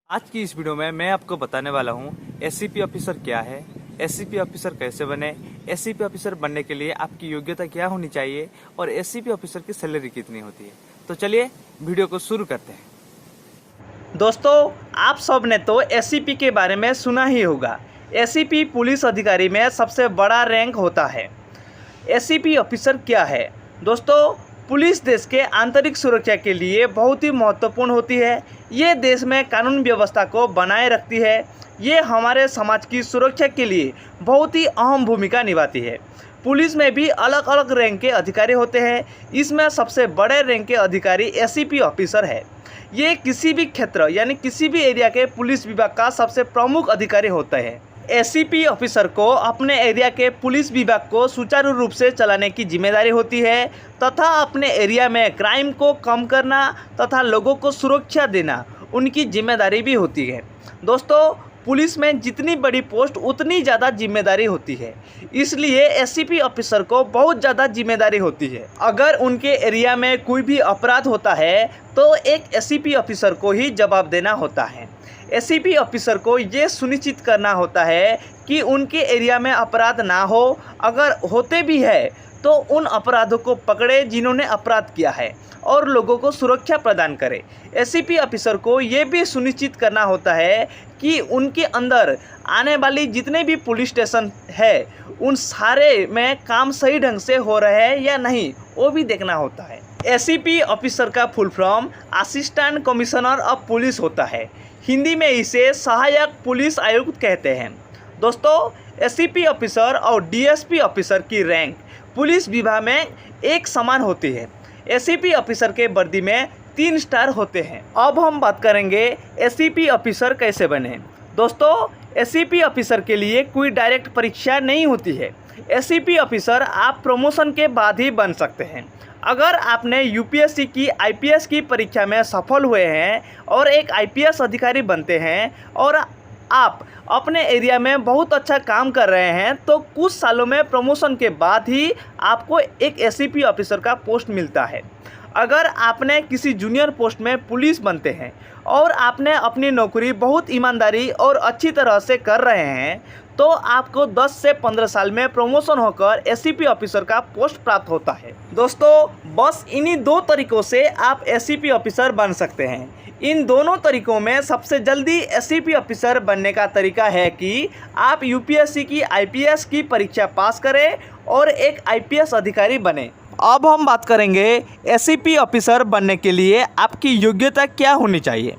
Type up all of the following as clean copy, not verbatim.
आज की इस वीडियो में मैं आपको बताने वाला हूँ एससीपी ऑफिसर क्या है, एससीपी ऑफिसर कैसे बने, एससीपी ऑफिसर बनने के लिए आपकी योग्यता क्या होनी चाहिए और एससीपी ऑफिसर की सैलरी कितनी होती है। तो चलिए वीडियो को शुरू करते हैं। दोस्तों, आप सब ने तो एससीपी के बारे में सुना ही होगा। एससीपी पुलिस अधिकारी में सबसे बड़ा रैंक होता है। एससीपी ऑफिसर क्या है? दोस्तों, पुलिस देश के आंतरिक सुरक्षा के लिए बहुत ही महत्वपूर्ण होती है। ये देश में कानून व्यवस्था को बनाए रखती है। ये हमारे समाज की सुरक्षा के लिए बहुत ही अहम भूमिका निभाती है। पुलिस में भी अलग अलग रैंक के अधिकारी होते हैं। इसमें सबसे बड़े रैंक के अधिकारी एससीपी ऑफिसर है। ये किसी भी क्षेत्र यानी किसी भी एरिया के पुलिस विभाग का सबसे प्रमुख अधिकारी होता है। एससीपी ऑफिसर को अपने एरिया के पुलिस विभाग को सुचारू रूप से चलाने की जिम्मेदारी होती है तथा अपने एरिया में क्राइम को कम करना तथा लोगों को सुरक्षा देना उनकी जिम्मेदारी भी होती है। दोस्तों, पुलिस में जितनी बड़ी पोस्ट उतनी ज़्यादा जिम्मेदारी होती है, इसलिए एससीपी ऑफिसर को बहुत ज़्यादा जिम्मेदारी होती है। अगर उनके एरिया में कोई भी अपराध होता है तो एक एससीपी ऑफिसर को ही जवाब देना होता है। एससीपी ऑफिसर को ये सुनिश्चित करना होता है कि उनके एरिया में अपराध ना हो, अगर होते भी है तो उन अपराधों को पकड़े जिन्होंने अपराध किया है और लोगों को सुरक्षा प्रदान करे। एससीपी ऑफिसर को ये भी सुनिश्चित करना होता है कि उनके अंदर आने वाली जितने भी पुलिस स्टेशन है उन सारे में काम सही ढंग से हो रहे हैं या नहीं, वो भी देखना होता है। एससीपी ऑफिसर का full form assistant commissioner of police होता है। हिंदी में इसे सहायक पुलिस आयुक्त कहते हैं। दोस्तों, एससीपी ऑफिसर और डीएसपी ऑफिसर की रैंक पुलिस विभाग में एक समान होती है। एससीपी ऑफिसर के वर्दी में 3 स्टार होते हैं। अब हम बात करेंगे एससीपी ऑफिसर कैसे बने। दोस्तों, एससीपी ऑफिसर के लिए कोई डायरेक्ट परीक्षा नहीं होती है। एससीपी ऑफिसर आप प्रमोशन के बाद ही बन सकते हैं। अगर आपने यूपीएससी की आईपीएस की परीक्षा में सफल हुए हैं और एक आईपीएस अधिकारी बनते हैं और आप अपने एरिया में बहुत अच्छा काम कर रहे हैं तो कुछ सालों में प्रमोशन के बाद ही आपको एक एससीपी ऑफिसर का पोस्ट मिलता है। अगर आपने किसी जूनियर पोस्ट में पुलिस बनते हैं और आपने अपनी नौकरी बहुत ईमानदारी और अच्छी तरह से कर रहे हैं तो आपको 10 से 15 साल में प्रमोशन होकर एससीपी ऑफिसर का पोस्ट प्राप्त होता है। दोस्तों, बस इन्हीं 2 तरीक़ों से आप एससीपी ऑफिसर बन सकते हैं। इन दोनों तरीक़ों में सबसे जल्दी एससीपी ऑफिसर बनने का तरीका है कि आप यूपीएससी की आईपीएस की परीक्षा पास करें और एक आईपीएस अधिकारी बने। अब हम बात करेंगे एससीपी ऑफिसर बनने के लिए आपकी योग्यता क्या होनी चाहिए।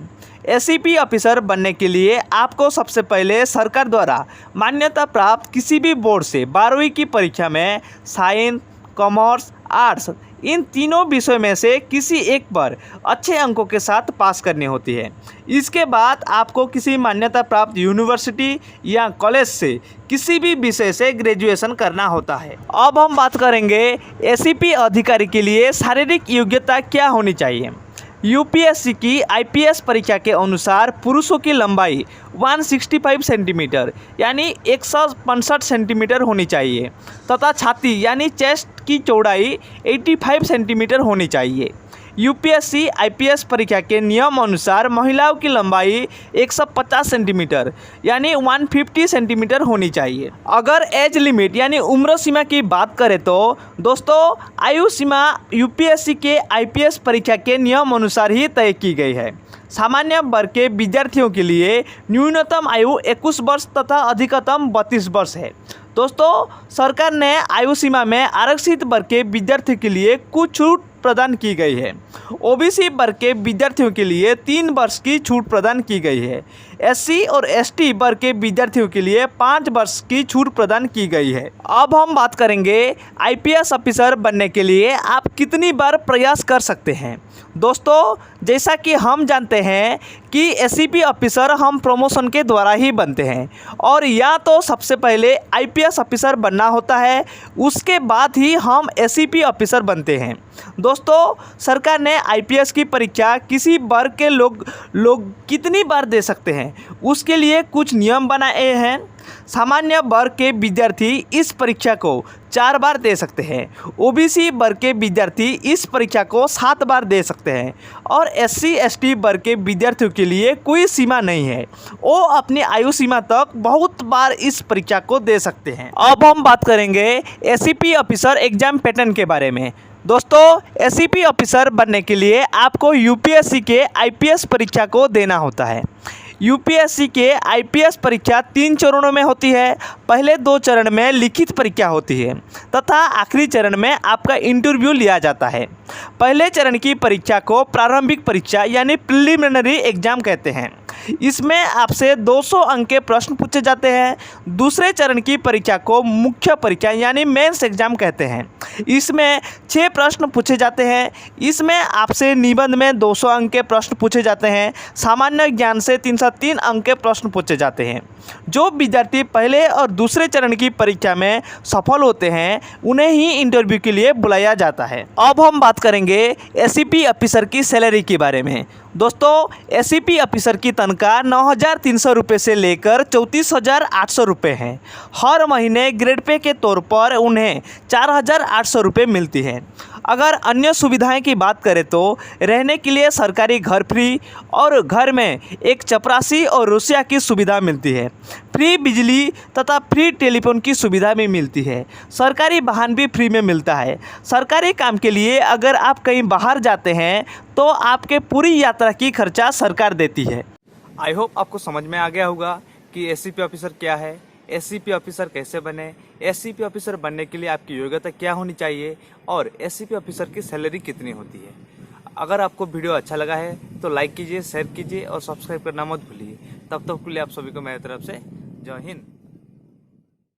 एससीपी ऑफिसर बनने के लिए आपको सबसे पहले सरकार द्वारा मान्यता प्राप्त किसी भी बोर्ड से 12वीं की परीक्षा में साइंस, कॉमर्स, आर्ट्स इन तीनों विषयों में से किसी एक पर अच्छे अंकों के साथ पास करनी होती है। इसके बाद आपको किसी मान्यता प्राप्त यूनिवर्सिटी या कॉलेज से किसी भी विषय से ग्रेजुएशन करना होता है। अब हम बात करेंगे एससीपी अधिकारी के लिए शारीरिक योग्यता क्या होनी चाहिए। यूपीएससी की आईपीएस परीक्षा के अनुसार पुरुषों की लंबाई 165 सेंटीमीटर यानी 165 सेंटीमीटर होनी चाहिए तथा छाती यानी चेस्ट की चौड़ाई 85 सेंटीमीटर होनी चाहिए। यूपीएससी आईपीएस परीक्षा के नियम अनुसार महिलाओं की लंबाई 150 सेंटीमीटर यानी 150 सेंटीमीटर होनी चाहिए। अगर एज लिमिट यानी उम्र सीमा की बात करें तो दोस्तों, आयु सीमा यूपीएससी के आईपीएस परीक्षा के नियम अनुसार ही तय की गई है। सामान्य वर्ग के विद्यार्थियों के लिए न्यूनतम आयु 21 वर्ष तथा अधिकतम 32 वर्ष है। दोस्तों, सरकार ने आयु सीमा में आरक्षित वर्ग के विद्यार्थियों के लिए कुछ छूट प्रदान की गई है। ओबीसी वर्ग के विद्यार्थियों के लिए 3 वर्ष की छूट प्रदान की गई है। एससी और एसटी वर्ग के विद्यार्थियों के लिए 5 वर्ष की छूट प्रदान की गई है। अब हम बात करेंगे आईपीएस ऑफिसर बनने के लिए आप कितनी बार प्रयास कर सकते हैं। दोस्तों, जैसा कि हम जानते हैं कि एससीपी ऑफिसर हम प्रमोशन के द्वारा ही बनते हैं और या तो सबसे पहले आईपीएस ऑफिसर बनना होता है, उसके बाद ही हम एससीपी ऑफिसर बनते हैं। दोस्तों, सरकार ने आईपीएस की परीक्षा किसी वर्ग के लोग कितनी बार दे सकते हैं उसके लिए कुछ नियम बनाए हैं। सामान्य वर्ग के विद्यार्थी इस परीक्षा को 4 बार दे सकते हैं। ओबीसी वर्ग के विद्यार्थी इस परीक्षा को 7 बार दे सकते हैं और एससी एसटी वर्ग के विद्यार्थियों के लिए कोई सीमा नहीं है, वो अपनी आयु सीमा तक बहुत बार इस परीक्षा को दे सकते हैं। अब हम बात करेंगे एसीपी ऑफिसर एग्जाम पैटर्न के बारे में। दोस्तों, एसीपी ऑफिसर बनने के लिए आपको यूपीएससी के आईपीएस परीक्षा को देना होता है। यूपीएससी के आईपीएस परीक्षा 3 चरणों में होती है। पहले 2 चरण में लिखित परीक्षा होती है तथा आखिरी चरण में आपका इंटरव्यू लिया जाता है। पहले चरण की परीक्षा को प्रारंभिक परीक्षा यानी प्रिलिमिनरी एग्जाम कहते हैं। इसमें आपसे 200 अंक के प्रश्न पूछे जाते हैं। दूसरे चरण की परीक्षा को मुख्य परीक्षा यानी मेंस एग्जाम कहते हैं। इसमें 6 प्रश्न पूछे जाते हैं। इसमें आपसे निबंध में 200 अंक के प्रश्न पूछे जाते हैं। सामान्य ज्ञान से 303 अंक के प्रश्न पूछे जाते हैं। जो विद्यार्थी पहले और दूसरे चरण की परीक्षा में सफल होते हैं उन्हें ही इंटरव्यू के लिए बुलाया जाता है। अब हम बात करेंगे एसीपी ऑफिसर की सैलरी के बारे में। दोस्तों, एसीपी ऑफिसर की तनख्वाह 9,300 रुपये से लेकर 34,800 रुपये है। हर महीने ग्रेड पे के तौर पर उन्हें 4,800 रुपये मिलती है। अगर अन्य सुविधाएं की बात करें तो रहने के लिए सरकारी घर फ्री और घर में एक चपरासी और रोसिया की सुविधा मिलती है। फ्री बिजली तथा फ्री टेलीफोन की सुविधा भी मिलती है। सरकारी वाहन भी फ्री में मिलता है। सरकारी काम के लिए अगर आप कहीं बाहर जाते हैं तो आपके पूरी यात्रा की खर्चा सरकार देती है। आई होप आपको समझ में आ गया होगा कि एसीपी ऑफिसर क्या है, एससीपी ऑफिसर कैसे बने, एससीपी ऑफिसर बनने के लिए आपकी योग्यता क्या होनी चाहिए और एससीपी ऑफिसर की सैलरी कितनी होती है। अगर आपको वीडियो अच्छा लगा है तो लाइक कीजिए, शेयर कीजिए और सब्सक्राइब करना मत भूलिए। तब तक के लिए आप सभी को मेरी तरफ से जय हिंद।